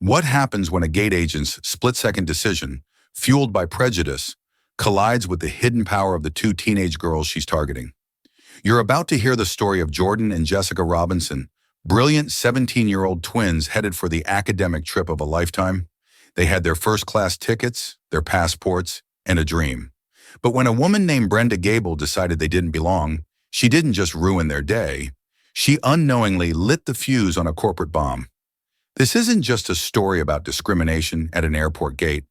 What happens when a gate agent's split-second decision, fueled by prejudice, collides with the hidden power of the two teenage girls she's targeting? You're about to hear the story of Jordan and Jessica Robinson, brilliant 17-year-old twins headed for the academic trip of a lifetime. They had their first-class tickets, their passports, and a dream. But when a woman named Brenda Gable decided they didn't belong, she didn't just ruin their day. She unknowingly lit the fuse on a corporate bomb. This isn't just a story about discrimination at an airport gate.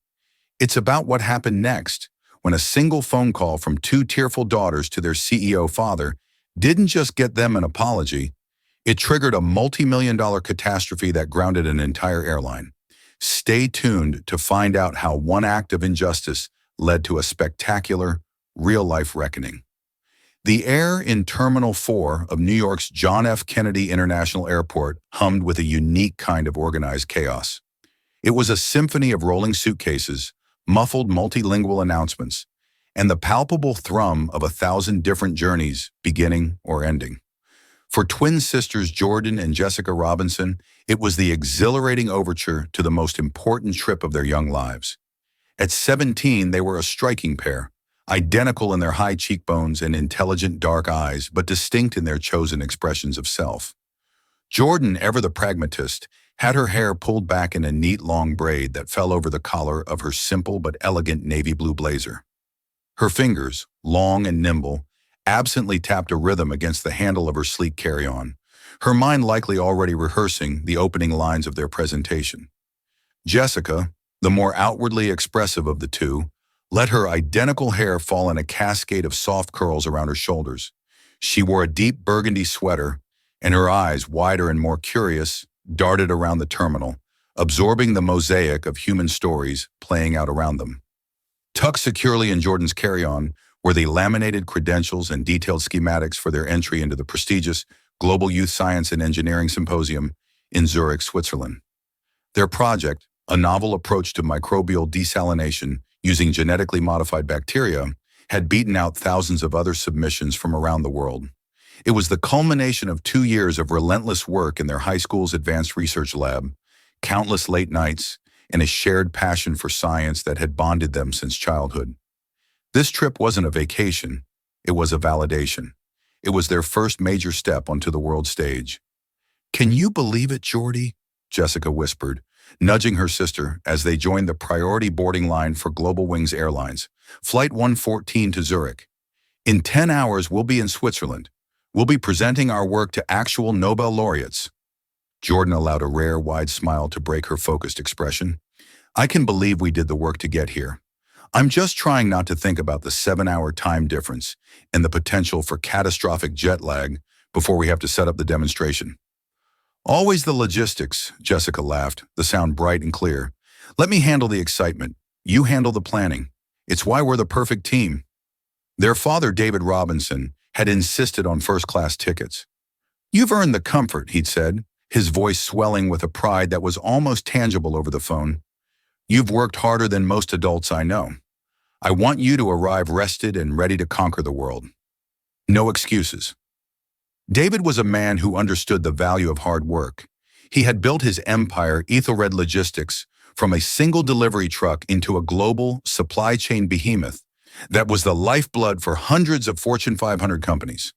It's about what happened next when a single phone call from two tearful daughters to their CEO father didn't just get them an apology, it triggered a multi-million-dollar catastrophe that grounded an entire airline. Stay tuned to find out how one act of injustice led to a spectacular, real-life reckoning. The air in Terminal 4 of New York's John F. Kennedy International Airport hummed with a unique kind of organized chaos. It was a symphony of rolling suitcases, muffled multilingual announcements, and the palpable thrum of 1,000 different journeys beginning or ending. For twin sisters Jordan and Jessica Robinson, it was the exhilarating overture to the most important trip of their young lives. At 17, they were a striking pair, identical in their high cheekbones and intelligent dark eyes, but distinct in their chosen expressions of self. Jordan, ever the pragmatist, had her hair pulled back in a neat long braid that fell over the collar of her simple but elegant navy blue blazer. Her fingers, long and nimble, absently tapped a rhythm against the handle of her sleek carry-on, her mind likely already rehearsing the opening lines of their presentation. Jessica, the more outwardly expressive of the two, let her identical hair fall in a cascade of soft curls around her shoulders. She wore a deep burgundy sweater, and her eyes, wider and more curious, darted around the terminal, absorbing the mosaic of human stories playing out around them. Tucked securely in Jordan's carry-on were the laminated credentials and detailed schematics for their entry into the prestigious Global Youth Science and Engineering Symposium in Zurich, Switzerland. Their project, a novel approach to microbial desalination using genetically modified bacteria, had beaten out thousands of other submissions from around the world. It was the culmination of 2 years of relentless work in their high school's advanced research lab, countless late nights, and a shared passion for science that had bonded them since childhood. This trip wasn't a vacation, it was a validation. It was their first major step onto the world stage. "Can you believe it, Jordy?" Jessica whispered, nudging her sister as they joined the priority boarding line for Global Wings Airlines, Flight 114 to Zurich. "In 10 hours, we'll be in Switzerland. We'll be presenting our work to actual Nobel laureates." Jordan allowed a rare, wide smile to break her focused expression. "I can believe we did the work to get here. I'm just trying not to think about the 7-hour time difference and the potential for catastrophic jet lag before we have to set up the demonstration." "Always the logistics," Jessica laughed, the sound bright and clear. "Let me handle the excitement. You handle the planning. It's why we're the perfect team." Their father, David Robinson, had insisted on first-class tickets. "You've earned the comfort," he'd said, his voice swelling with a pride that was almost tangible over the phone. "You've worked harder than most adults I know. I want you to arrive rested and ready to conquer the world. No excuses." David was a man who understood the value of hard work. He had built his empire, Ethelred Logistics, from a single delivery truck into a global supply chain behemoth that was the lifeblood for hundreds of Fortune 500 companies.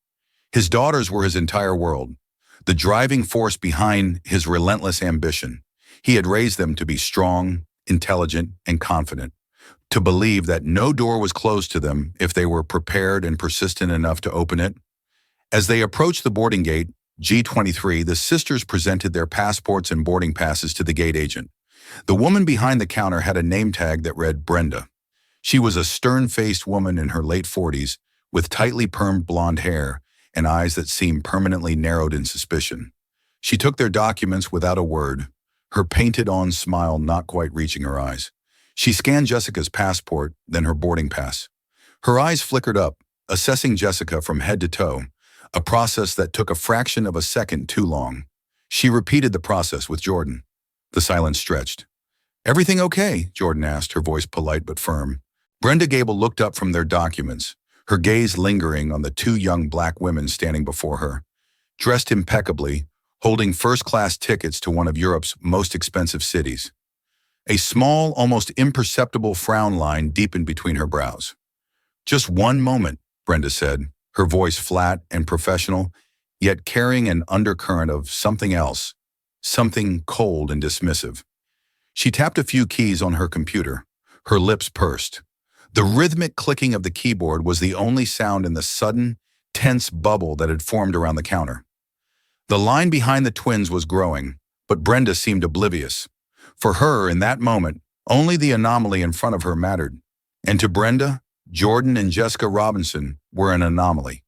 His daughters were his entire world, the driving force behind his relentless ambition. He had raised them to be strong, intelligent, and confident, to believe that no door was closed to them if they were prepared and persistent enough to open it. As they approached the boarding gate, G23, the sisters presented their passports and boarding passes to the gate agent. The woman behind the counter had a name tag that read Brenda. She was a stern-faced woman in her late 40s, with tightly permed blonde hair and eyes that seemed permanently narrowed in suspicion. She took their documents without a word, her painted-on smile not quite reaching her eyes. She scanned Jessica's passport, then her boarding pass. Her eyes flickered up, assessing Jessica from head to toe, a process that took a fraction of a second too long. She repeated the process with Jordan. The silence stretched. "Everything okay?" Jordan asked, her voice polite but firm. Brenda Gable looked up from their documents, her gaze lingering on the two young black women standing before her. Dressed impeccably, holding first-class tickets to one of Europe's most expensive cities. A small, almost imperceptible frown line deepened between her brows. "Just one moment," Brenda said, her voice flat and professional, yet carrying an undercurrent of something else, something cold and dismissive. She tapped a few keys on her computer. Her lips pursed. The rhythmic clicking of the keyboard was the only sound in the sudden, tense bubble that had formed around the counter. The line behind the twins was growing, but Brenda seemed oblivious. For her, in that moment, only the anomaly in front of her mattered. And to Brenda, Jordan and Jessica Robinson were an anomaly.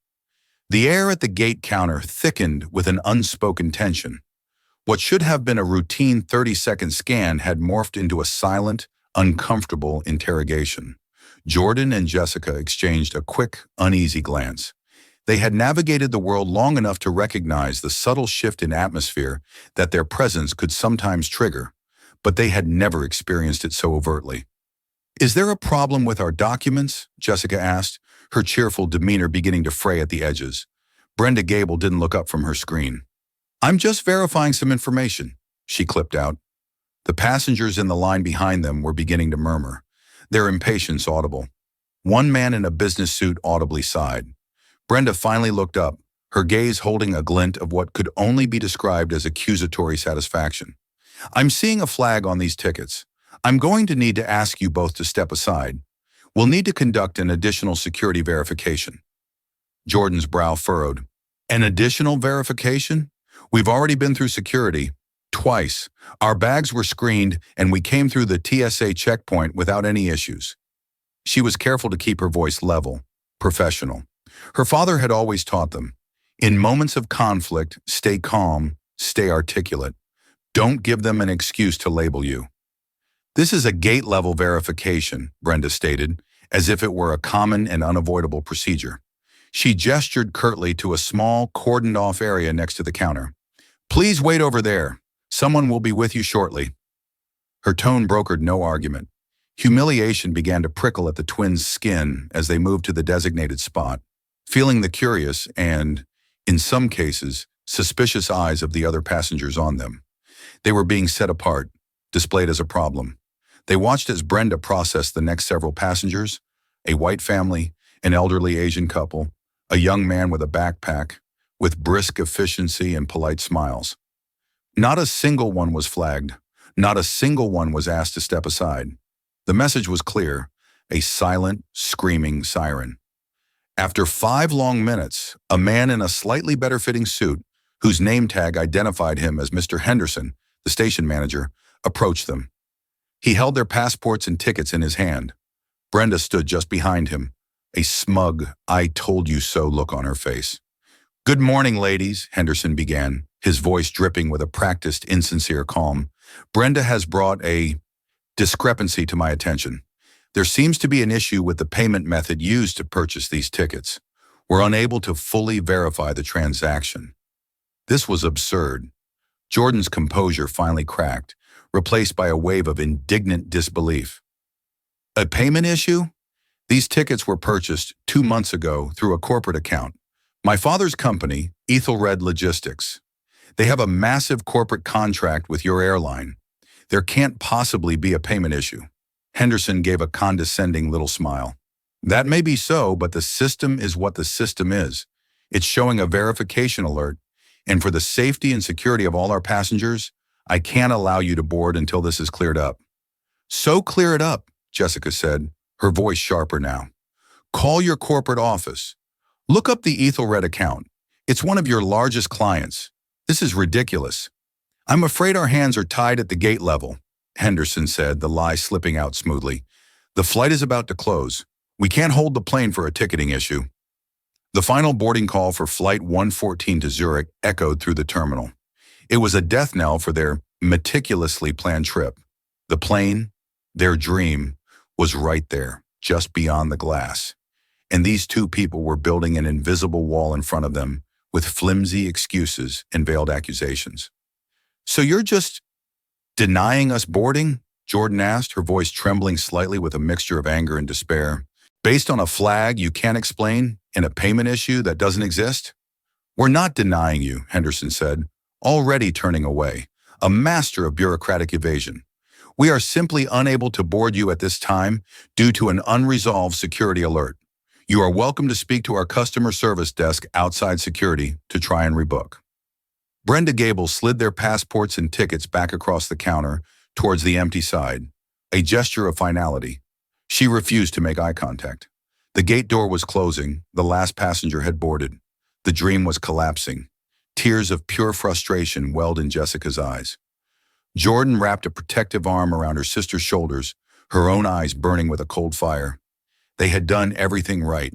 The air at the gate counter thickened with an unspoken tension. What should have been a routine 30-second scan had morphed into a silent, uncomfortable interrogation. Jordan and Jessica exchanged a quick, uneasy glance. They had navigated the world long enough to recognize the subtle shift in atmosphere that their presence could sometimes trigger, but they had never experienced it so overtly. "Is there a problem with our documents?" Jessica asked, her cheerful demeanor beginning to fray at the edges. Brenda Gable didn't look up from her screen. "I'm just verifying some information," she clipped out. The passengers in the line behind them were beginning to murmur, their impatience audible. One man in a business suit audibly sighed. Brenda finally looked up, her gaze holding a glint of what could only be described as accusatory satisfaction. "I'm seeing a flag on these tickets. I'm going to need to ask you both to step aside. We'll need to conduct an additional security verification." Jordan's brow furrowed. "An additional verification? We've already been through security. Twice. Our bags were screened, and we came through the TSA checkpoint without any issues." She was careful to keep her voice level, professional. Her father had always taught them, in moments of conflict, stay calm, stay articulate. Don't give them an excuse to label you. "This is a gate-level verification," Brenda stated, as if it were a common and unavoidable procedure. She gestured curtly to a small, cordoned-off area next to the counter. "Please wait over there. Someone will be with you shortly." Her tone brokered no argument. Humiliation began to prickle at the twins' skin as they moved to the designated spot, feeling the curious and, in some cases, suspicious eyes of the other passengers on them. They were being set apart, displayed as a problem. They watched as Brenda processed the next several passengers, a white family, an elderly Asian couple, a young man with a backpack, with brisk efficiency and polite smiles. Not a single one was flagged. Not a single one was asked to step aside. The message was clear, a silent, screaming siren. After 5 long minutes, a man in a slightly better-fitting suit, whose name tag identified him as Mr. Henderson, the station manager, approached them. He held their passports and tickets in his hand. Brenda stood just behind him, a smug, "I told you so" look on her face. "Good morning, ladies," Henderson began, his voice dripping with a practiced, insincere calm. "Brenda has brought a discrepancy to my attention. There seems to be an issue with the payment method used to purchase these tickets. We're unable to fully verify the transaction." This was absurd. Jordan's composure finally cracked, replaced by a wave of indignant disbelief. "A payment issue? These tickets were purchased 2 months ago through a corporate account. My father's company, Ethelred Logistics. They have a massive corporate contract with your airline. There can't possibly be a payment issue." Henderson gave a condescending little smile. "That may be so, but the system is what the system is. It's showing a verification alert, and for the safety and security of all our passengers, I can't allow you to board until this is cleared up." "So clear it up," Jessica said, her voice sharper now. "Call your corporate office. Look up the Ethelred account. It's one of your largest clients. This is ridiculous." "I'm afraid our hands are tied at the gate level," Henderson said, the lie slipping out smoothly. "The flight is about to close. We can't hold the plane for a ticketing issue." The final boarding call for Flight 114 to Zurich echoed through the terminal. It was a death knell for their meticulously planned trip. The plane, their dream, was right there, just beyond the glass. And these two people were building an invisible wall in front of them with flimsy excuses and veiled accusations. "So you're just denying us boarding?" Jordan asked, her voice trembling slightly with a mixture of anger and despair. "Based on a flag you can't explain and a payment issue that doesn't exist?" "We're not denying you," Henderson said. already turning away, a master of bureaucratic evasion. We are simply unable to board you at this time due to an unresolved security alert. You are welcome to speak to our customer service desk outside security to try and rebook. Brenda Gable slid their passports and tickets back across the counter towards the empty side, a gesture of finality. She refused to make eye contact. The gate door was closing, the last passenger had boarded. The dream was collapsing. Tears of pure frustration welled in Jessica's eyes. Jordan wrapped a protective arm around her sister's shoulders, her own eyes burning with a cold fire. They had done everything right.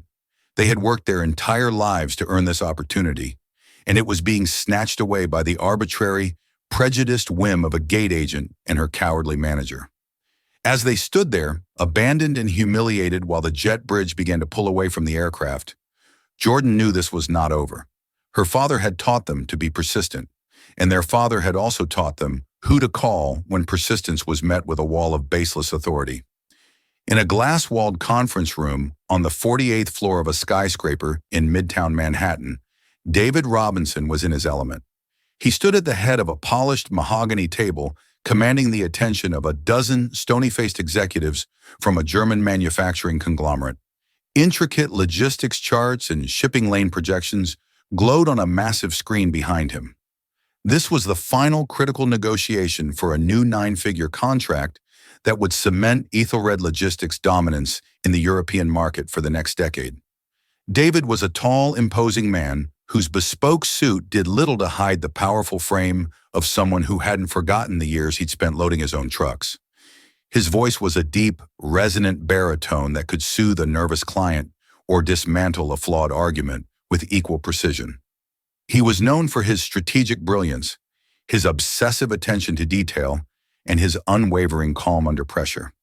They had worked their entire lives to earn this opportunity, and it was being snatched away by the arbitrary, prejudiced whim of a gate agent and her cowardly manager. As they stood there, abandoned and humiliated while the jet bridge began to pull away from the aircraft, Jordan knew this was not over. Her father had taught them to be persistent, and their father had also taught them who to call when persistence was met with a wall of baseless authority. In a glass-walled conference room on the 48th floor of a skyscraper in Midtown Manhattan, David Robinson was in his element. He stood at the head of a polished mahogany table, commanding the attention of a dozen stony-faced executives from a German manufacturing conglomerate. Intricate logistics charts and shipping lane projections glowed on a massive screen behind him. This was the final critical negotiation for a new nine-figure contract that would cement Ethelred Logistics' dominance in the European market for the next decade. David was a tall, imposing man whose bespoke suit did little to hide the powerful frame of someone who hadn't forgotten the years he'd spent loading his own trucks. His voice was a deep, resonant baritone that could soothe a nervous client or dismantle a flawed argument with equal precision. He was known for his strategic brilliance, his obsessive attention to detail, and his unwavering calm under pressure.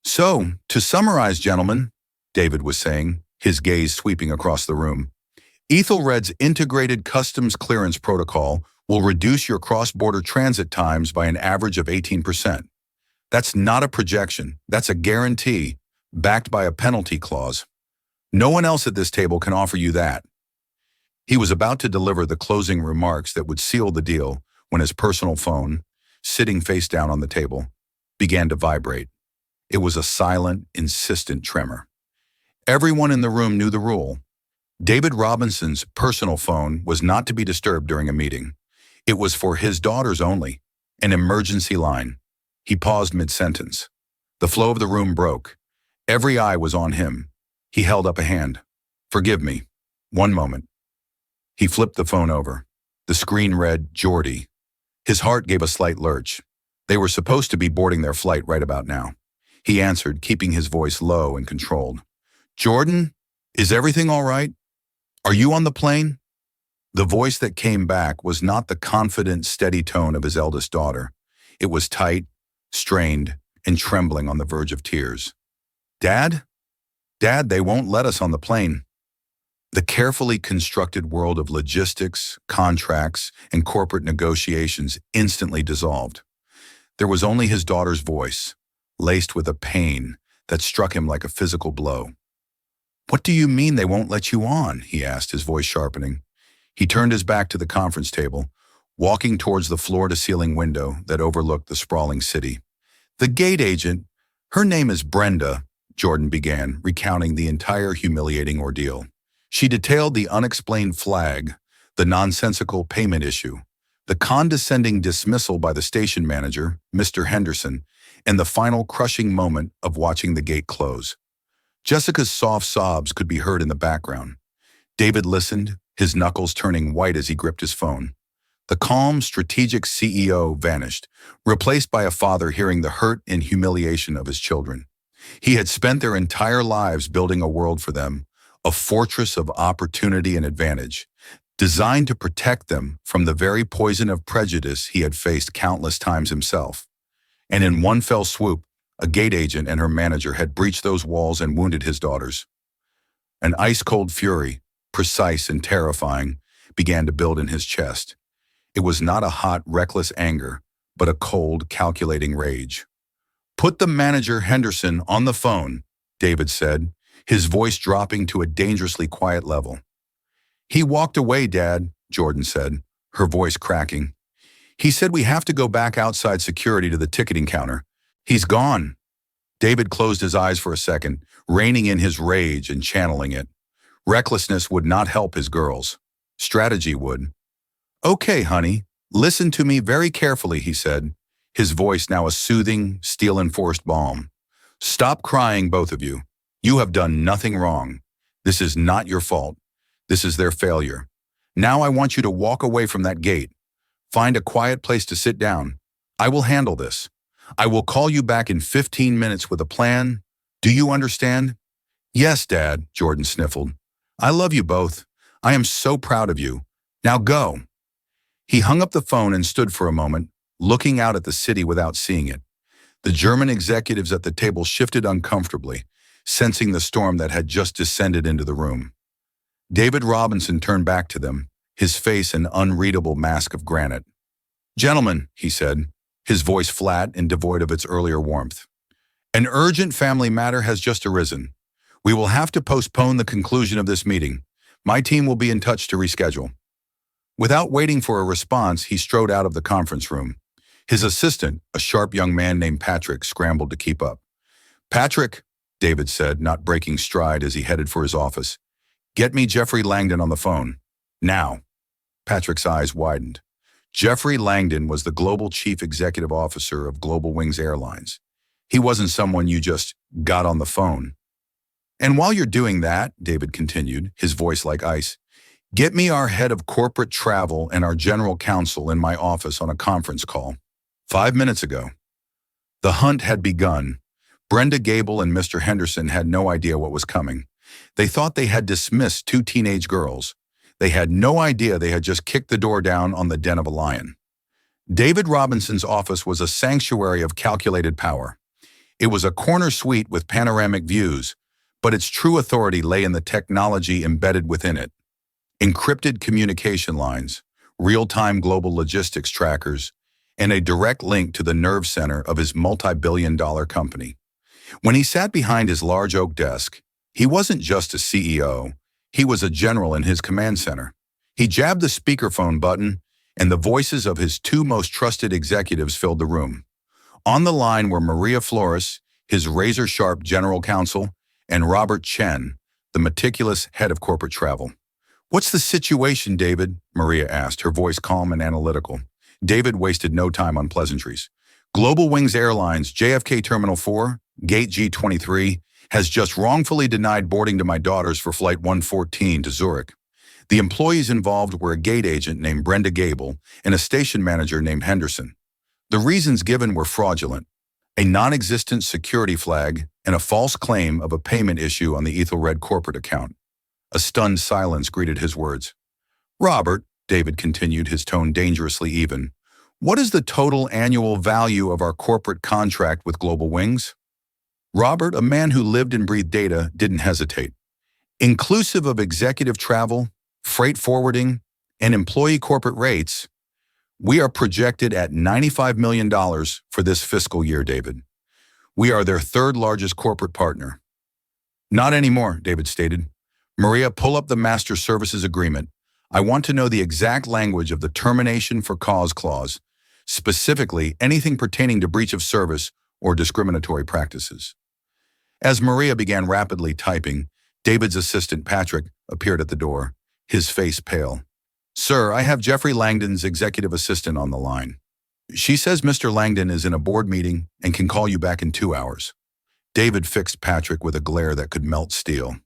"So, to summarize, gentlemen," David was saying, his gaze sweeping across the room, "Ethelred's integrated customs clearance protocol will reduce your cross-border transit times by an average of 18%. That's not a projection, that's a guarantee, backed by a penalty clause. No one else at this table can offer you that." He was about to deliver the closing remarks that would seal the deal when his personal phone, sitting face down on the table, began to vibrate. It was a silent, insistent tremor. Everyone in the room knew the rule. David Robinson's personal phone was not to be disturbed during a meeting. It was for his daughters only, an emergency line. He paused mid-sentence. The flow of the room broke. Every eye was on him. He held up a hand. "Forgive me. One moment." He flipped the phone over. The screen read, "Geordie." His heart gave a slight lurch. They were supposed to be boarding their flight right about now. He answered, keeping his voice low and controlled. "Jordan, is everything all right? Are you on the plane?" The voice that came back was not the confident, steady tone of his eldest daughter. It was tight, strained, and trembling on the verge of tears. "Dad? Dad, they won't let us on the plane." The carefully constructed world of logistics, contracts, and corporate negotiations instantly dissolved. There was only his daughter's voice, laced with a pain that struck him like a physical blow. "What do you mean they won't let you on?" he asked, his voice sharpening. He turned his back to the conference table, walking towards the floor-to-ceiling window that overlooked the sprawling city. "The gate agent, her name is Brenda," Jordan began, recounting the entire humiliating ordeal. She detailed the unexplained flag, the nonsensical payment issue, the condescending dismissal by the station manager, Mr. Henderson, and the final crushing moment of watching the gate close. Jessica's soft sobs could be heard in the background. David listened, his knuckles turning white as he gripped his phone. The calm, strategic CEO vanished, replaced by a father hearing the hurt and humiliation of his children. He had spent their entire lives building a world for them, a fortress of opportunity and advantage, designed to protect them from the very poison of prejudice he had faced countless times himself. And in one fell swoop, a gate agent and her manager had breached those walls and wounded his daughters. An ice-cold fury, precise and terrifying, began to build in his chest. It was not a hot, reckless anger, but a cold, calculating rage. "Put the manager, Henderson, on the phone," David said, his voice dropping to a dangerously quiet level. "He walked away, Dad," Jordan said. her voice cracking. "He said we have to go back outside security to the ticketing counter. He's gone." David closed his eyes for a second, reining in his rage and channeling it. Recklessness would not help his girls. Strategy would. "Okay, honey, listen to me very carefully," he said, his voice now a soothing, steel-enforced balm. "Stop crying, both of you. You have done nothing wrong. This is not your fault. This is their failure. Now I want you to walk away from that gate. Find a quiet place to sit down. I will handle this. I will call you back in 15 minutes with a plan. Do you understand?" "Yes, Dad," Jordan sniffled. "I love you both. I am so proud of you. Now go." He hung up the phone and stood for a moment, looking out at the city without seeing it. The German executives at the table shifted uncomfortably, sensing the storm that had just descended into the room. David Robinson turned back to them, his face an unreadable mask of granite. "Gentlemen," he said, his voice flat and devoid of its earlier warmth, "an urgent family matter has just arisen. We will have to postpone the conclusion of this meeting. My team will be in touch to reschedule." Without waiting for a response, he strode out of the conference room. His assistant, a sharp young man named Patrick, scrambled to keep up. "Patrick," David said, not breaking stride as he headed for his office, "get me Jeffrey Langdon on the phone. Now." Patrick's eyes widened. Jeffrey Langdon was the global chief executive officer of Global Wings Airlines. He wasn't someone you just got on the phone. "And while you're doing that," David continued, his voice like ice, "get me our head of corporate travel and our general counsel in my office on a conference call." 5 minutes ago. The hunt had begun. Brenda Gable and Mr. Henderson had no idea what was coming. They thought they had dismissed 2 teenage girls. They had no idea they had just kicked the door down on the den of a lion. David Robinson's office was a sanctuary of calculated power. It was a corner suite with panoramic views, but its true authority lay in the technology embedded within it. Encrypted communication lines, real-time global logistics trackers, and a direct link to the nerve center of his multi-billion-dollar company. When he sat behind his large oak desk, he wasn't just a CEO, he was a general in his command center. He jabbed the speakerphone button, and the voices of his 2 most trusted executives filled the room. On the line were Maria Flores, his razor-sharp general counsel, and Robert Chen, the meticulous head of corporate travel. "What's the situation, David?" Maria asked, her voice calm and analytical. David wasted no time on pleasantries. "Global Wings Airlines, JFK Terminal 4, Gate G23, has just wrongfully denied boarding to my daughters for Flight 114 to Zurich. The employees involved were a gate agent named Brenda Gable and a station manager named Henderson. The reasons given were fraudulent, a non-existent security flag, and a false claim of a payment issue on the Ethelred corporate account." A stunned silence greeted his words. "Robert," David continued, his tone dangerously even, "what is the total annual value of our corporate contract with Global Wings?" Robert, a man who lived and breathed data, didn't hesitate. "Inclusive of executive travel, freight forwarding, and employee corporate rates, we are projected at $95 million for this fiscal year, David. We are their 3rd largest corporate partner." "Not anymore," David stated. "Maria, pull up the Master Services Agreement. I want to know the exact language of the termination for cause clause, specifically anything pertaining to breach of service or discriminatory practices." As Maria began rapidly typing, David's assistant Patrick appeared at the door, his face pale. "Sir, I have Jeffrey Langdon's executive assistant on the line. She says Mr. Langdon is in a board meeting and can call you back in 2 hours." David fixed Patrick with a glare that could melt steel.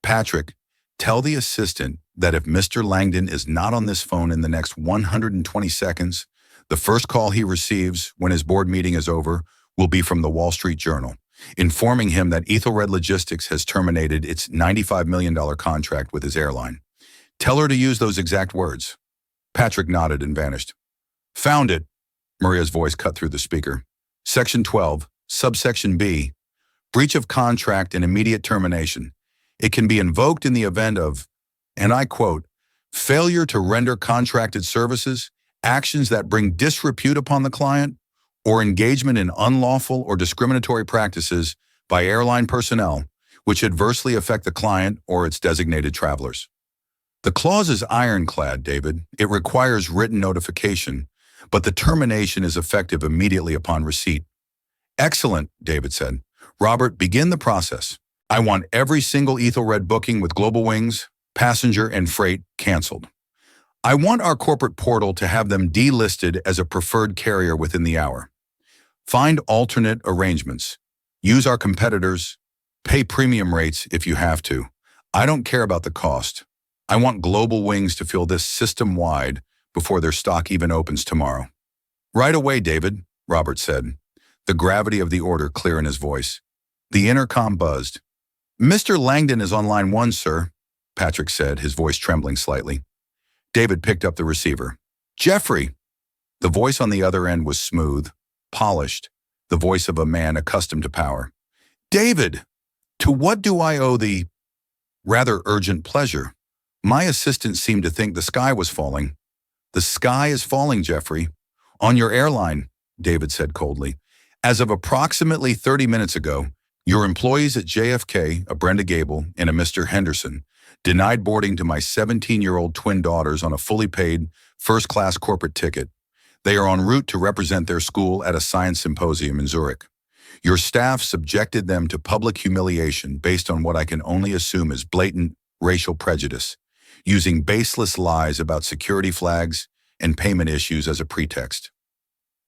"Patrick, tell the assistant that if Mr. Langdon is not on this phone in the next 120 seconds, the first call he receives when his board meeting is over will be from the Wall Street Journal, informing him that Ethelred Logistics has terminated its $95 million contract with his airline. Tell her to use those exact words." Patrick nodded and vanished. "Found it," Maria's voice cut through the speaker. "Section 12, subsection B, breach of contract and immediate termination. It can be invoked in the event of, and I quote, failure to render contracted services, actions that bring disrepute upon the client, or engagement in unlawful or discriminatory practices by airline personnel, which adversely affect the client or its designated travelers." The clause is ironclad, David. It requires written notification, but the termination is effective immediately upon receipt. Excellent, David said. Robert, begin the process. I want every single Ethelred booking with Global Wings, passenger and freight canceled. I want our corporate portal to have them delisted as a preferred carrier within the hour. Find alternate arrangements. Use our competitors. Pay premium rates if you have to. I don't care about the cost. I want Global Wings to fill this system-wide before their stock even opens tomorrow. Right away, David, Robert said, the gravity of the order clear in his voice. The intercom buzzed. Mr. Langdon is on line 1, sir, Patrick said, his voice trembling slightly. David picked up the receiver. Jeffrey! The voice on the other end was smooth, polished, the voice of a man accustomed to power. David! To what do I owe the rather urgent pleasure? My assistant seemed to think the sky was falling. The sky is falling, Jeffrey. On your airline, David said coldly. As of approximately 30 minutes ago, your employees at JFK, a Brenda Gable and a Mr. Henderson, denied boarding to my 17-year-old twin daughters on a fully paid, first-class corporate ticket. They are en route to represent their school at a science symposium in Zurich. Your staff subjected them to public humiliation based on what I can only assume is blatant racial prejudice, using baseless lies about security flags and payment issues as a pretext.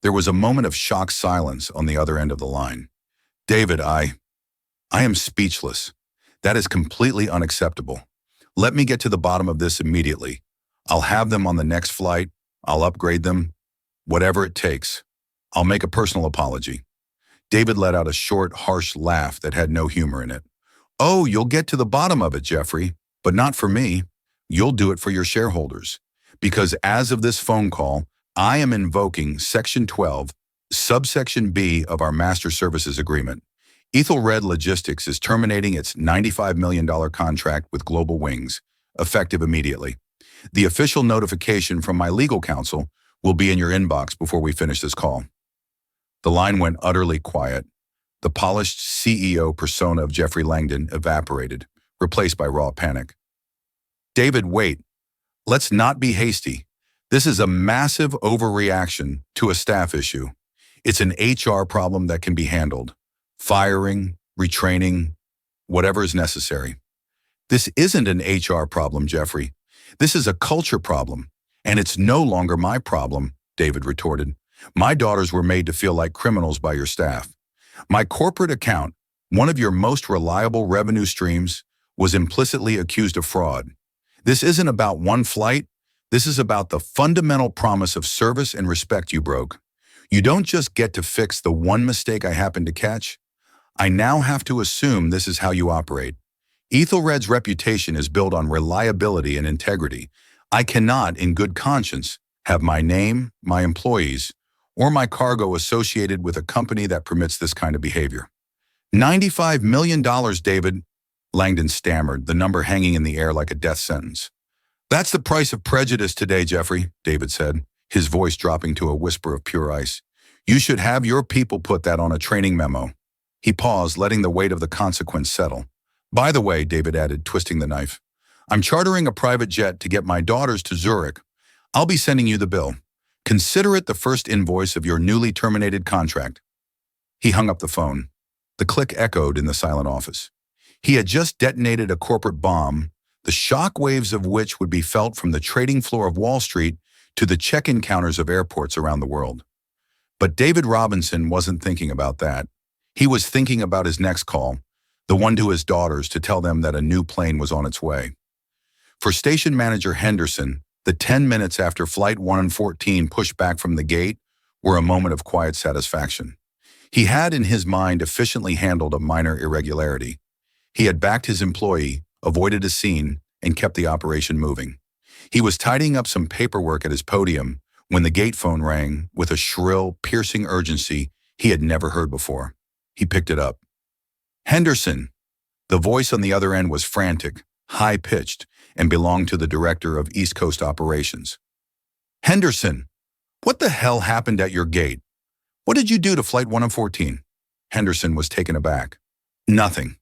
There was a moment of shocked silence on the other end of the line. David, I am speechless. That is completely unacceptable. Let me get to the bottom of this immediately. I'll have them on the next flight. I'll upgrade them. Whatever it takes. I'll make a personal apology. David let out a short, harsh laugh that had no humor in it. Oh, you'll get to the bottom of it, Jeffrey, but not for me. You'll do it for your shareholders. Because as of this phone call, I am invoking Section 12, Subsection B of our Master Services Agreement. Ethelred Logistics is terminating its $95 million contract with Global Wings, effective immediately. The official notification from my legal counsel will be in your inbox before we finish this call. The line went utterly quiet. The polished CEO persona of Jeffrey Langdon evaporated, replaced by raw panic. David, wait. Let's not be hasty. This is a massive overreaction to a staff issue. It's an HR problem that can be handled. Firing, retraining, whatever is necessary. This isn't an HR problem, Jeffrey. This is a culture problem, and it's no longer my problem, David retorted. My daughters were made to feel like criminals by your staff. My corporate account, one of your most reliable revenue streams, was implicitly accused of fraud. This isn't about one flight. This is about the fundamental promise of service and respect you broke. You don't just get to fix the one mistake I happened to catch. I now have to assume this is how you operate. Ethelred's reputation is built on reliability and integrity. I cannot, in good conscience, have my name, my employees, or my cargo associated with a company that permits this kind of behavior. $95 million, David, Langdon stammered, the number hanging in the air like a death sentence. That's the price of prejudice today, Jeffrey, David said, his voice dropping to a whisper of pure ice. You should have your people put that on a training memo. He paused, letting the weight of the consequence settle. By the way, David added, twisting the knife, I'm chartering a private jet to get my daughters to Zurich. I'll be sending you the bill. Consider it the first invoice of your newly terminated contract. He hung up the phone. The click echoed in the silent office. He had just detonated a corporate bomb, the shock waves of which would be felt from the trading floor of Wall Street to the check-in counters of airports around the world. But David Robinson wasn't thinking about that. He was thinking about his next call, the one to his daughters to tell them that a new plane was on its way. For station manager Henderson, the 10 minutes after Flight 114 pushed back from the gate were a moment of quiet satisfaction. He had in his mind efficiently handled a minor irregularity. He had backed his employee, avoided a scene, and kept the operation moving. He was tidying up some paperwork at his podium when the gate phone rang with a shrill, piercing urgency he had never heard before. He picked it up. Henderson. The voice on the other end was frantic, high-pitched, and belonged to the director of East Coast Operations. Henderson, what the hell happened at your gate? What did you do to Flight 114? Henderson was taken aback. Nothing.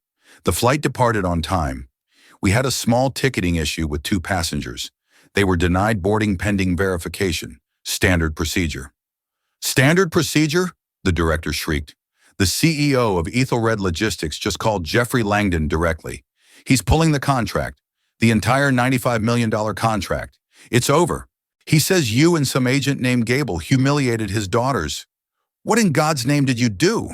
The flight departed on time. We had a small ticketing issue with 2 passengers. They were denied boarding pending verification. Standard procedure. Standard procedure? The director shrieked. The CEO of Ethelred Logistics just called Jeffrey Langdon directly. He's pulling the contract. The entire $95 million contract. It's over. He says you and some agent named Gable humiliated his daughters. What in God's name did you do?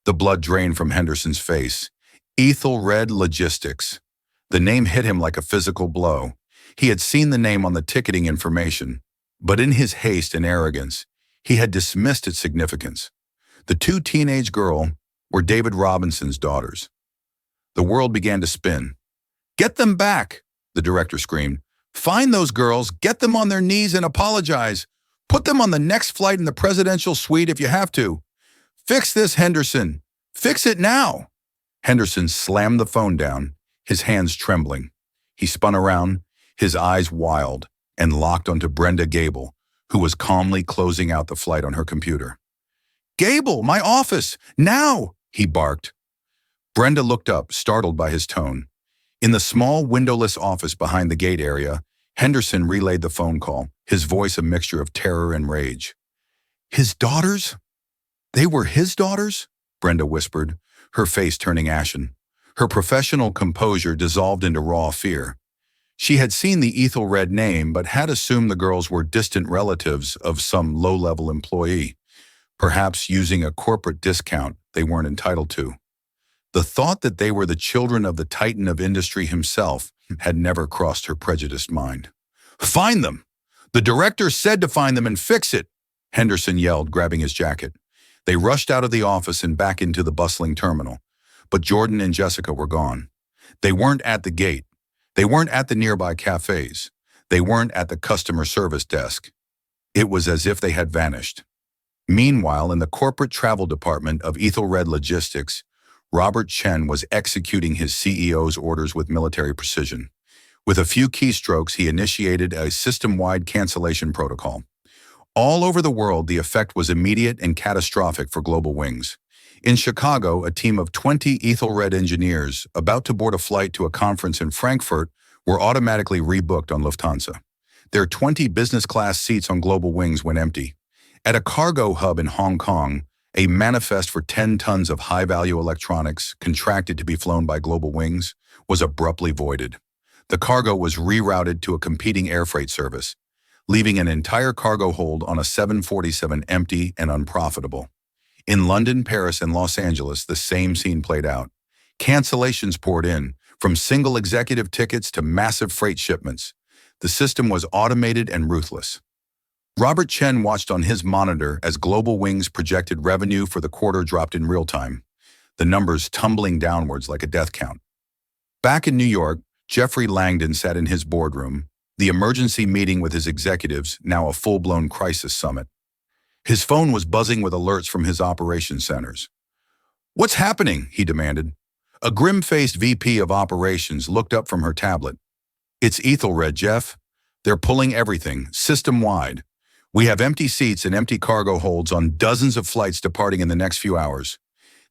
The blood drained from Henderson's face. Ethelred Logistics. The name hit him like a physical blow. He had seen the name on the ticketing information, but in his haste and arrogance, he had dismissed its significance. The 2 teenage girls were David Robinson's daughters. The world began to spin. "Get them back," the director screamed. "Find those girls, get them on their knees and apologize. Put them on the next flight in the presidential suite if you have to. Fix this, Henderson. Fix it now." Henderson slammed the phone down, his hands trembling. He spun around, his eyes wild, and locked onto Brenda Gable, who was calmly closing out the flight on her computer. "Gable, my office, now!" he barked. Brenda looked up, startled by his tone. In the small, windowless office behind the gate area, Henderson relayed the phone call, his voice a mixture of terror and rage. "His daughters? They were his daughters?" Brenda whispered, her face turning ashen. Her professional composure dissolved into raw fear. She had seen the Ethelred name, but had assumed the girls were distant relatives of some low-level employee, perhaps using a corporate discount they weren't entitled to. The thought that they were the children of the titan of industry himself had never crossed her prejudiced mind. "Find them! The director said to find them and fix it!" Henderson yelled, grabbing his jacket. They rushed out of the office and back into the bustling terminal. But Jordan and Jessica were gone. They weren't at the gate. They weren't at the nearby cafes. They weren't at the customer service desk. It was as if they had vanished. Meanwhile, in the corporate travel department of Ethelred Logistics, Robert Chen was executing his CEO's orders with military precision. With a few keystrokes, he initiated a system-wide cancellation protocol. All over the world, the effect was immediate and catastrophic for Global Wings. In Chicago, a team of 20 Ethelred engineers about to board a flight to a conference in Frankfurt were automatically rebooked on Lufthansa. Their 20 business-class seats on Global Wings went empty. At a cargo hub in Hong Kong, a manifest for 10 tons of high-value electronics contracted to be flown by Global Wings was abruptly voided. The cargo was rerouted to a competing air freight service, leaving an entire cargo hold on a 747 empty and unprofitable. In London, Paris, and Los Angeles, the same scene played out. Cancellations poured in, from single executive tickets to massive freight shipments. The system was automated and ruthless. Robert Chen watched on his monitor as Global Wings' projected revenue for the quarter dropped in real time, the numbers tumbling downwards like a death count. Back in New York, Jeffrey Langdon sat in his boardroom, the emergency meeting with his executives, now a full-blown crisis summit. His phone was buzzing with alerts from his operations centers. "What's happening?" he demanded. A grim-faced VP of operations looked up from her tablet. "It's Ethelred, Jeff. They're pulling everything, system-wide. We have empty seats and empty cargo holds on dozens of flights departing in the next few hours.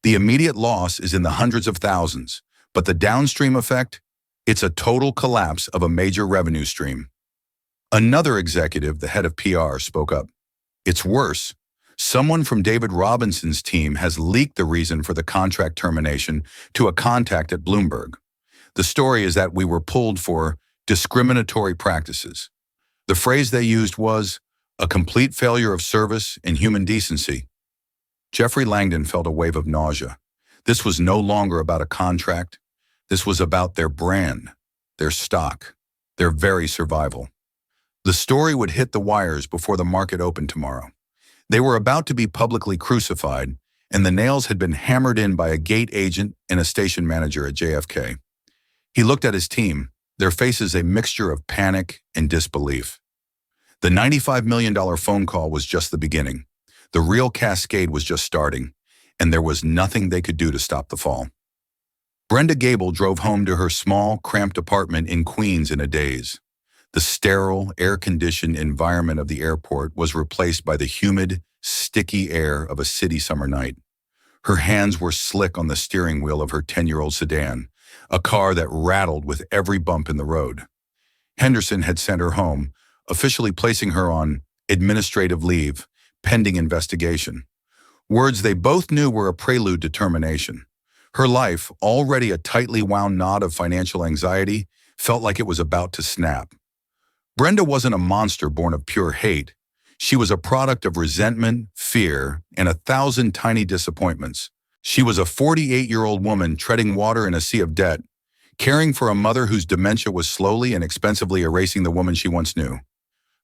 The immediate loss is in the hundreds of thousands, but the downstream effect? It's a total collapse of a major revenue stream." Another executive, the head of PR, spoke up. "It's worse. Someone from David Robinson's team has leaked the reason for the contract termination to a contact at Bloomberg. The story is that we were pulled for discriminatory practices. The phrase they used was, a complete failure of service and human decency." Jeffrey Langdon felt a wave of nausea. This was no longer about a contract. This was about their brand, their stock, their very survival. The story would hit the wires before the market opened tomorrow. They were about to be publicly crucified, and the nails had been hammered in by a gate agent and a station manager at JFK. He looked at his team, their faces a mixture of panic and disbelief. The $95 million phone call was just the beginning. The real cascade was just starting, and there was nothing they could do to stop the fall. Brenda Gable drove home to her small, cramped apartment in Queens in a daze. The sterile, air-conditioned environment of the airport was replaced by the humid, sticky air of a city summer night. Her hands were slick on the steering wheel of her 10-year-old sedan, a car that rattled with every bump in the road. Henderson had sent her home, officially placing her on administrative leave, pending investigation. Words they both knew were a prelude to termination. Her life, already a tightly wound knot of financial anxiety, felt like it was about to snap. Brenda wasn't a monster born of pure hate. She was a product of resentment, fear, and 1,000 tiny disappointments. She was a 48-year-old woman treading water in a sea of debt, caring for a mother whose dementia was slowly and expensively erasing the woman she once knew.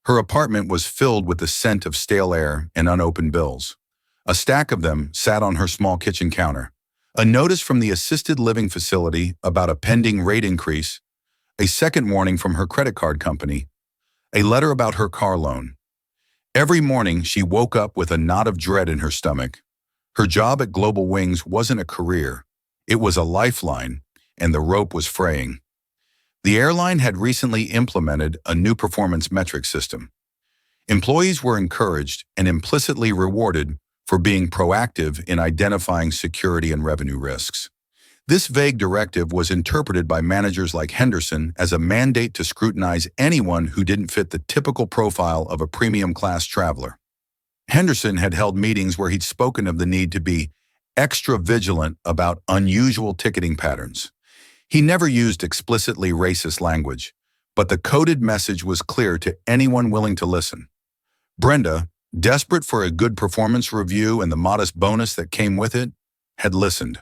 Her apartment was filled with the scent of stale air and unopened bills. A stack of them sat on her small kitchen counter. A notice from the assisted living facility about a pending rate increase, a second warning from her credit card company, a letter about her car loan. Every morning, she woke up with a knot of dread in her stomach. Her job at Global Wings wasn't a career. It was a lifeline, and the rope was fraying. The airline had recently implemented a new performance metric system. Employees were encouraged and implicitly rewarded for being proactive in identifying security and revenue risks. This vague directive was interpreted by managers like Henderson as a mandate to scrutinize anyone who didn't fit the typical profile of a premium class traveler. Henderson had held meetings where he'd spoken of the need to be extra vigilant about unusual ticketing patterns. He never used explicitly racist language, but the coded message was clear to anyone willing to listen. Brenda, desperate for a good performance review and the modest bonus that came with it, had listened.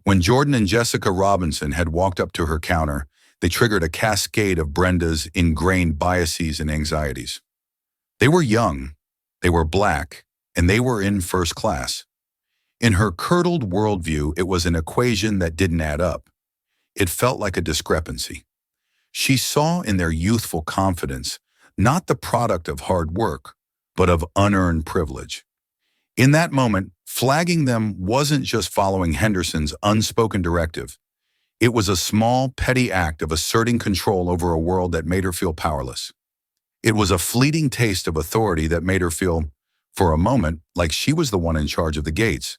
When Jordan and Jessica Robinson had walked up to her counter, they triggered a cascade of Brenda's ingrained biases and anxieties. They were young, they were Black, and they were in first class. In her curdled worldview, it was an equation that didn't add up. It felt like a discrepancy. She saw in their youthful confidence not the product of hard work, but of unearned privilege. In that moment, flagging them wasn't just following Henderson's unspoken directive. It was a small, petty act of asserting control over a world that made her feel powerless. It was a fleeting taste of authority that made her feel, for a moment, like she was the one in charge of the gates,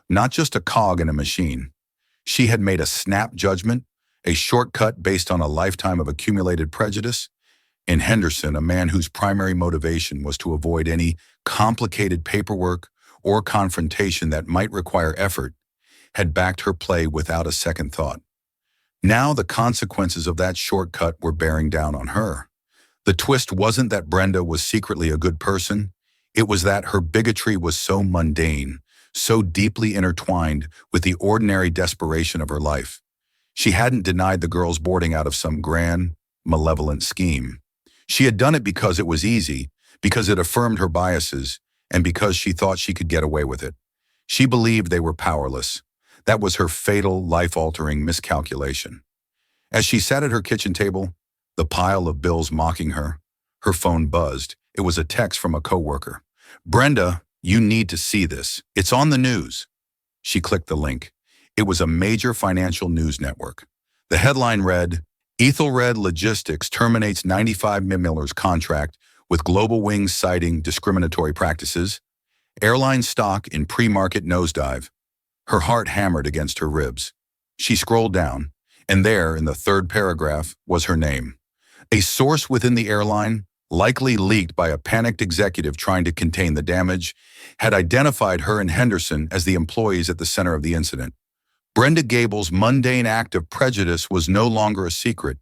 not just a cog in a machine. She had made a snap judgment, a shortcut based on a lifetime of accumulated prejudice. In Henderson, a man whose primary motivation was to avoid any complicated paperwork or confrontation that might require effort, had backed her play without a second thought. Now the consequences of that shortcut were bearing down on her. The twist wasn't that Brenda was secretly a good person. It was that her bigotry was so mundane, so deeply intertwined with the ordinary desperation of her life. She hadn't denied the girls boarding out of some grand, malevolent scheme. She had done it because it was easy, because it affirmed her biases, and because she thought she could get away with it. She believed they were powerless. That was her fatal, life-altering miscalculation. As she sat at her kitchen table, the pile of bills mocking her, her phone buzzed. It was a text from a coworker. "Brenda, you need to see this. It's on the news." She clicked the link. It was a major financial news network. The headline read, "Ethelred Logistics terminates 95 Miller's contract with Global Wings citing discriminatory practices. Airline stock in pre-market nosedive." Her heart hammered against her ribs. She scrolled down, and there, in the third paragraph, was her name. A source within the airline, likely leaked by a panicked executive trying to contain the damage, had identified her and Henderson as the employees at the center of the incident. Brenda Gable's mundane act of prejudice was no longer a secret.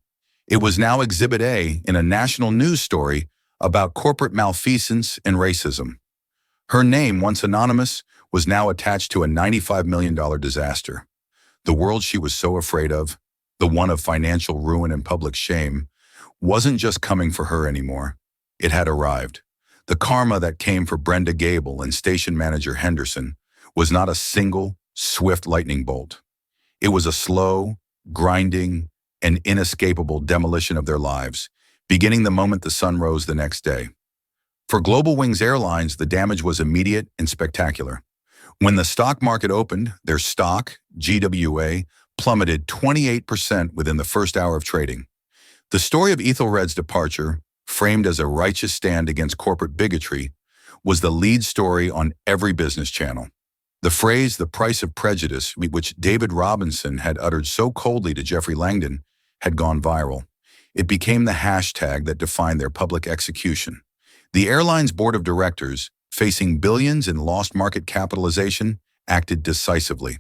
It was now Exhibit A in a national news story about corporate malfeasance and racism. Her name, once anonymous, was now attached to a $95 million disaster. The world she was so afraid of, the one of financial ruin and public shame, wasn't just coming for her anymore. It had arrived. The karma that came for Brenda Gable and station manager Henderson was not a single, swift lightning bolt. It was a slow, grinding, and inescapable demolition of their lives, beginning the moment the sun rose the next day. For Global Wings Airlines, the damage was immediate and spectacular. When the stock market opened, their stock, GWA, plummeted 28% within the first hour of trading. The story of Ethelred's departure, framed as a righteous stand against corporate bigotry, was the lead story on every business channel. The phrase, "the price of prejudice," which David Robinson had uttered so coldly to Jeffrey Langdon, had gone viral. It became the hashtag that defined their public execution. The airline's board of directors, facing billions in lost market capitalization, acted decisively.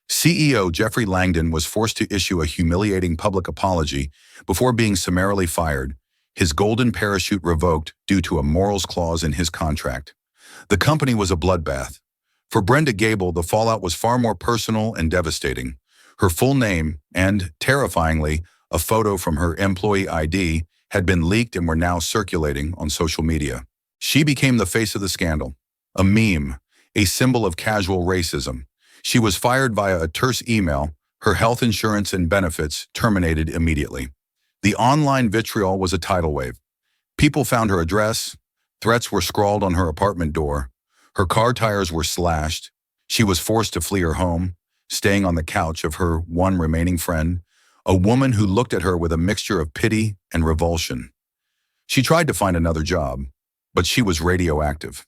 CEO Jeffrey Langdon was forced to issue a humiliating public apology before being summarily fired, his golden parachute revoked due to a morals clause in his contract. The company was a bloodbath. For Brenda Gable, the fallout was far more personal and devastating. Her full name and, terrifyingly, a photo from her employee ID had been leaked and were now circulating on social media. She became the face of the scandal, a meme, a symbol of casual racism. She was fired via a terse email, her health insurance and benefits terminated immediately. The online vitriol was a tidal wave. People found her address, threats were scrawled on her apartment door, her car tires were slashed, she was forced to flee her home, staying on the couch of her one remaining friend, a woman who looked at her with a mixture of pity and revulsion. She tried to find another job, but she was radioactive.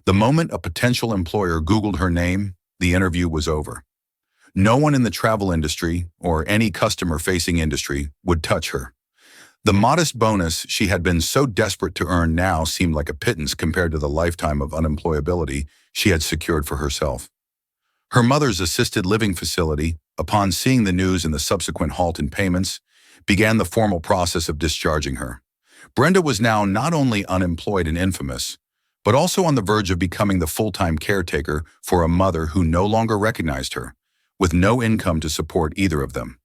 The moment a potential employer Googled her name, the interview was over. No one in the travel industry or any customer-facing industry would touch her. The modest bonus she had been so desperate to earn now seemed like a pittance compared to the lifetime of unemployability she had secured for herself. Her mother's assisted living facility, upon seeing the news and the subsequent halt in payments, began the formal process of discharging her. Brenda was now not only unemployed and infamous, but also on the verge of becoming the full-time caretaker for a mother who no longer recognized her, with no income to support either of them.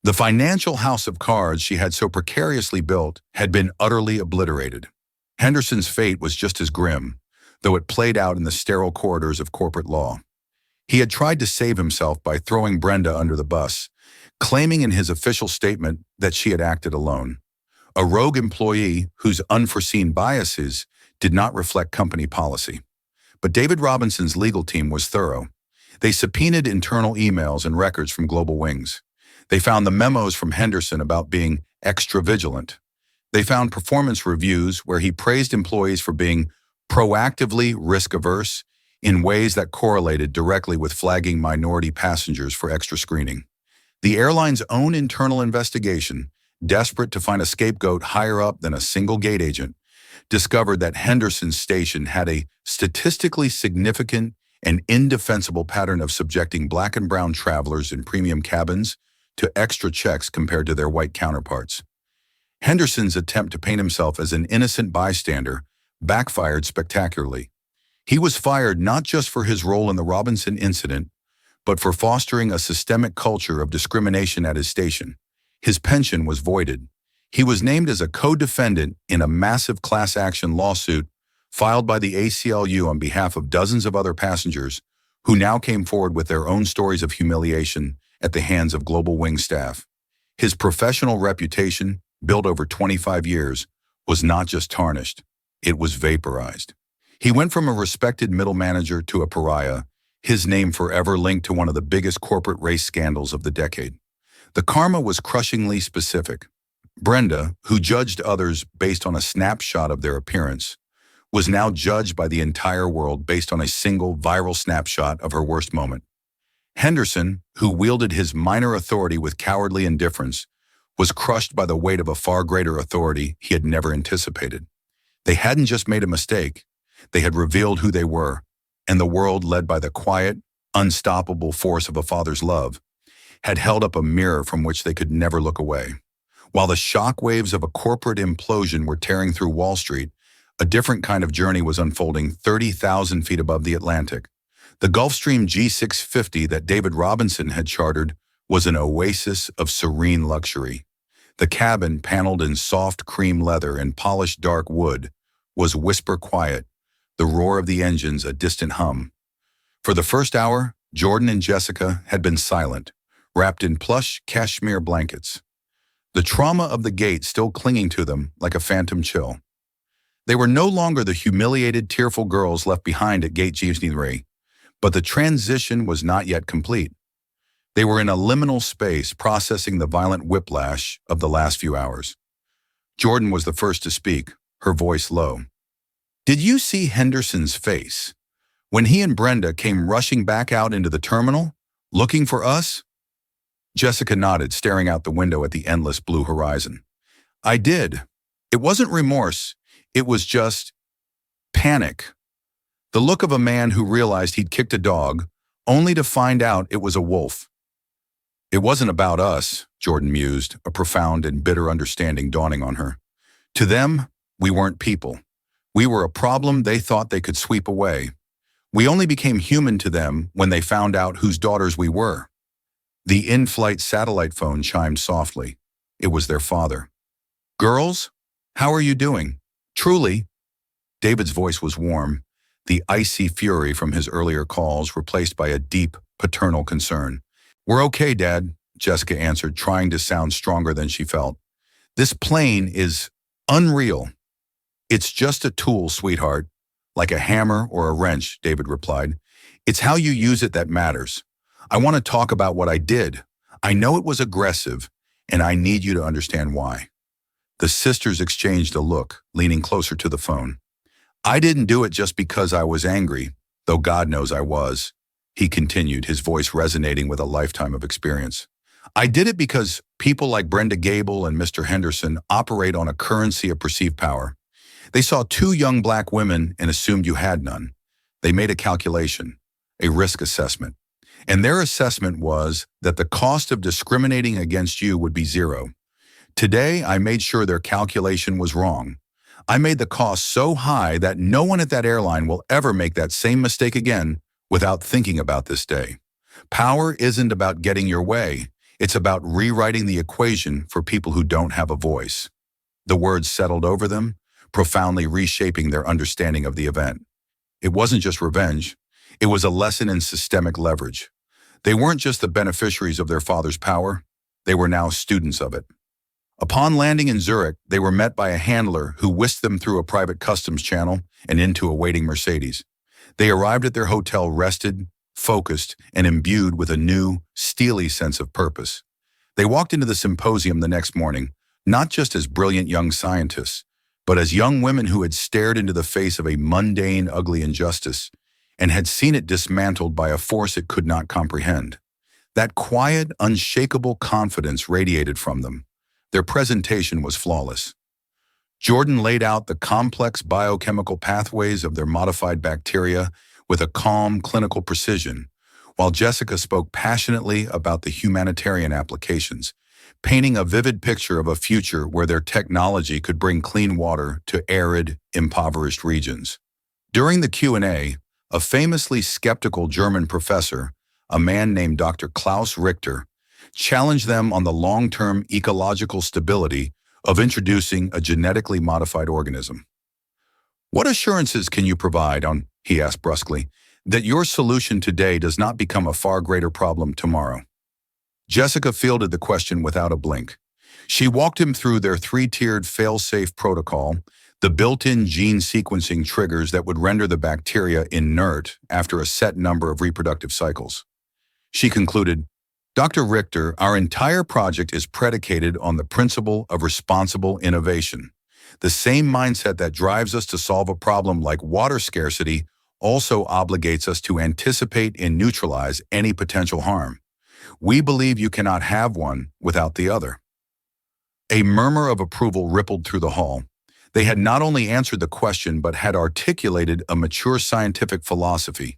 The financial house of cards she had so precariously built had been utterly obliterated. Henderson's fate was just as grim, though it played out in the sterile corridors of corporate law. He had tried to save himself by throwing Brenda under the bus, claiming in his official statement that she had acted alone. A rogue employee whose unforeseen biases did not reflect company policy. But David Robinson's legal team was thorough. They subpoenaed internal emails and records from Global Wings. They found the memos from Henderson about being extra vigilant. They found performance reviews where he praised employees for being proactively risk-averse in ways that correlated directly with flagging minority passengers for extra screening. The airline's own internal investigation, desperate to find a scapegoat higher up than a single gate agent, discovered that Henderson's station had a statistically significant and indefensible pattern of subjecting black and brown travelers in premium cabins to extra checks compared to their white counterparts. Henderson's attempt to paint himself as an innocent bystander backfired spectacularly. He was fired not just for his role in the Robinson incident, but for fostering a systemic culture of discrimination at his station. His pension was voided. He was named as a co-defendant in a massive class action lawsuit filed by the ACLU on behalf of dozens of other passengers who now came forward with their own stories of humiliation at the hands of Global Wing staff. His professional reputation, built over 25 years, was not just tarnished, it was vaporized. He went from a respected middle manager to a pariah, his name forever linked to one of the biggest corporate race scandals of the decade. The karma was crushingly specific. Brenda, who judged others based on a snapshot of their appearance, was now judged by the entire world based on a single viral snapshot of her worst moment. Henderson, who wielded his minor authority with cowardly indifference, was crushed by the weight of a far greater authority he had never anticipated. They hadn't just made a mistake, they had revealed who they were, and the world, led by the quiet, unstoppable force of a father's love, had held up a mirror from which they could never look away. While the shock waves of a corporate implosion were tearing through Wall Street, a different kind of journey was unfolding 30,000 feet above the Atlantic. The Gulfstream G650 that David Robinson had chartered was an oasis of serene luxury. The cabin, paneled in soft cream leather and polished dark wood, was whisper quiet, the roar of the engines a distant hum. For the first hour, Jordan and Jessica had been silent, wrapped in plush cashmere blankets, the trauma of the gate still clinging to them like a phantom chill. They were no longer the humiliated, tearful girls left behind at Gate G3, but the transition was not yet complete. They were in a liminal space processing the violent whiplash of the last few hours. Jordan was the first to speak, her voice low. "Did you see Henderson's face When he and Brenda came rushing back out into the terminal, looking for us? Jessica nodded, staring out the window at the endless blue horizon. I did. It wasn't remorse. It was just panic. The look of a man who realized he'd kicked a dog, only to find out it was a wolf. It wasn't about us, Jordan mused, a profound and bitter understanding dawning on her. To them, we weren't people. We were a problem they thought they could sweep away. We only became human to them when they found out whose daughters we were. The in-flight satellite phone chimed softly. It was their father. Girls, how are you doing? Truly. David's voice was warm, the icy fury from his earlier calls replaced by a deep, paternal concern. We're okay, Dad, Jessica answered, trying to sound stronger than she felt. This plane is unreal. It's just a tool, sweetheart. Like a hammer or a wrench, David replied. It's how you use it that matters. I want to talk about what I did. I know it was aggressive, and I need you to understand why. The sisters exchanged a look, leaning closer to the phone. I didn't do it just because I was angry, though God knows I was, he continued, his voice resonating with a lifetime of experience. I did it because people like Brenda Gable and Mr. Henderson operate on a currency of perceived power. They saw two young black women and assumed you had none. They made a calculation, a risk assessment. And their assessment was that the cost of discriminating against you would be zero. Today, I made sure their calculation was wrong. I made the cost so high that no one at that airline will ever make that same mistake again without thinking about this day. Power isn't about getting your way. It's about rewriting the equation for people who don't have a voice. The words settled over them, profoundly reshaping their understanding of the event. It wasn't just revenge. It was a lesson in systemic leverage. They weren't just the beneficiaries of their father's power. They were now students of it. Upon landing in Zurich, they were met by a handler who whisked them through a private customs channel and into a waiting Mercedes. They arrived at their hotel rested, focused, and imbued with a new, steely sense of purpose. They walked into the symposium the next morning, not just as brilliant young scientists, but as young women who had stared into the face of a mundane, ugly injustice and had seen it dismantled by a force it could not comprehend. That quiet, unshakable confidence radiated from them. Their presentation was flawless. Jordan laid out the complex biochemical pathways of their modified bacteria with a calm, clinical precision, while Jessica spoke passionately about the humanitarian applications, painting a vivid picture of a future where their technology could bring clean water to arid, impoverished regions. During the Q&A, a famously skeptical German professor, a man named Dr. Klaus Richter, challenged them on the long-term ecological stability of introducing a genetically modified organism. What assurances can you provide he asked brusquely, that your solution today does not become a far greater problem tomorrow? Jessica fielded the question without a blink. She walked him through their three-tiered fail-safe protocol, the built-in gene sequencing triggers that would render the bacteria inert after a set number of reproductive cycles. She concluded, Dr. Richter, our entire project is predicated on the principle of responsible innovation. The same mindset that drives us to solve a problem like water scarcity also obligates us to anticipate and neutralize any potential harm. We believe you cannot have one without the other. A murmur of approval rippled through the hall. They had not only answered the question but had articulated a mature scientific philosophy.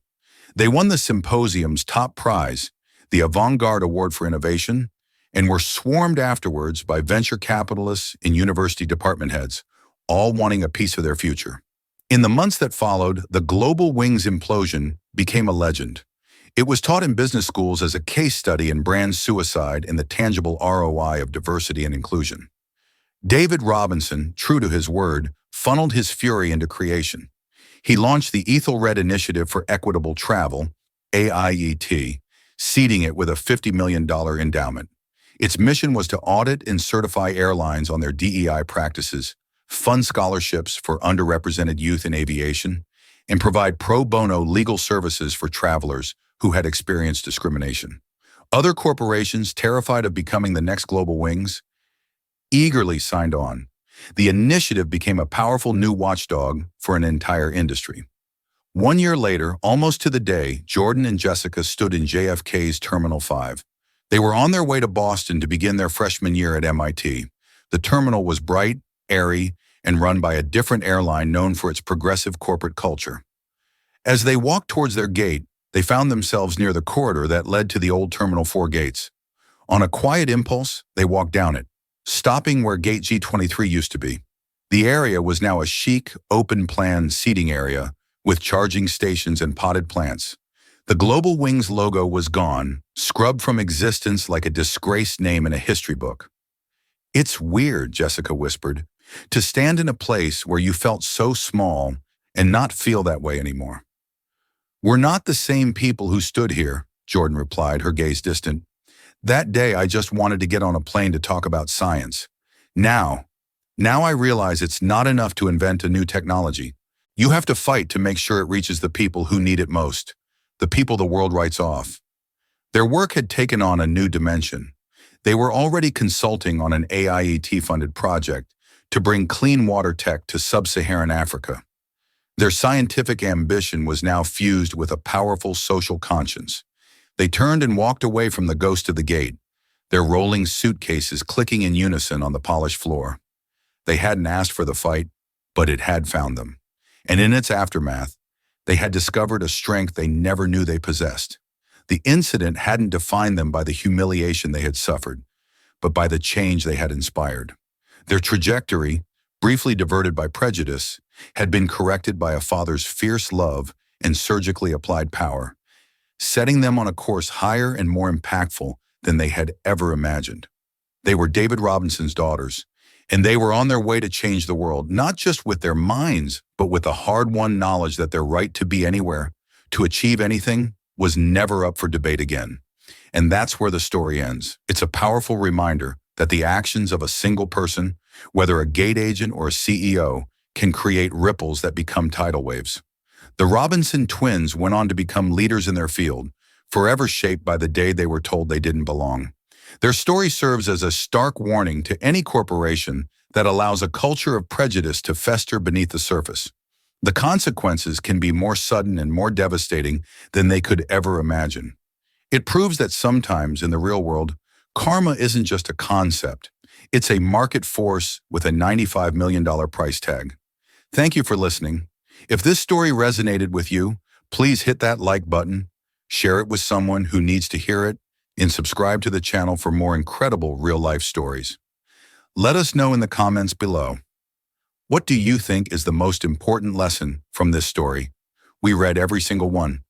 They won the symposium's top prize, the Avant-Garde Award for Innovation, and were swarmed afterwards by venture capitalists and university department heads, all wanting a piece of their future. In the months that followed, the global wings implosion became a legend. It was taught in business schools as a case study in brand suicide and the tangible ROI of diversity and inclusion. David Robinson, true to his word, funneled his fury into creation. He launched the Ethelred Initiative for Equitable Travel, AIET, seeding it with a $50 million endowment. Its mission was to audit and certify airlines on their DEI practices, fund scholarships for underrepresented youth in aviation, and provide pro bono legal services for travelers who had experienced discrimination. Other corporations, terrified of becoming the next global wings, eagerly signed on. The initiative became a powerful new watchdog for an entire industry. 1 year later, almost to the day, Jordan and Jessica stood in JFK's Terminal 5. They were on their way to Boston to begin their freshman year at MIT. The terminal was bright, airy, and run by a different airline known for its progressive corporate culture. As they walked towards their gate, they found themselves near the corridor that led to the old Terminal 4 gates. On a quiet impulse, they walked down it, stopping where Gate G23 used to be. The area was now a chic, open-plan seating area with charging stations and potted plants. The Global Wings logo was gone, scrubbed from existence like a disgraced name in a history book. "It's weird," Jessica whispered, "to stand in a place where you felt so small and not feel that way anymore." "We're not the same people who stood here," Jordan replied, her gaze distant. "That day I just wanted to get on a plane to talk about science. Now I realize it's not enough to invent a new technology. You have to fight to make sure it reaches the people who need it most, the people the world writes off." Their work had taken on a new dimension. They were already consulting on an AIET-funded project to bring clean water tech to sub-Saharan Africa. Their scientific ambition was now fused with a powerful social conscience. They turned and walked away from the ghost of the gate, their rolling suitcases clicking in unison on the polished floor. They hadn't asked for the fight, but it had found them. And in its aftermath, they had discovered a strength they never knew they possessed. The incident hadn't defined them by the humiliation they had suffered, but by the change they had inspired. Their trajectory, briefly diverted by prejudice, had been corrected by a father's fierce love and surgically applied power, setting them on a course higher and more impactful than they had ever imagined. They were David Robinson's daughters, and they were on their way to change the world, not just with their minds, but with the hard-won knowledge that their right to be anywhere, to achieve anything, was never up for debate again. And that's where the story ends. It's a powerful reminder that the actions of a single person, whether a gate agent or a CEO, can create ripples that become tidal waves. The Robinson twins went on to become leaders in their field, forever shaped by the day they were told they didn't belong. Their story serves as a stark warning to any corporation that allows a culture of prejudice to fester beneath the surface. The consequences can be more sudden and more devastating than they could ever imagine. It proves that sometimes in the real world, karma isn't just a concept. It's a market force with a $95 million price tag. Thank you for listening. If this story resonated with you, please hit that like button, share it with someone who needs to hear it, and subscribe to the channel for more incredible real-life stories. Let us know in the comments below. What do you think is the most important lesson from this story? We read every single one.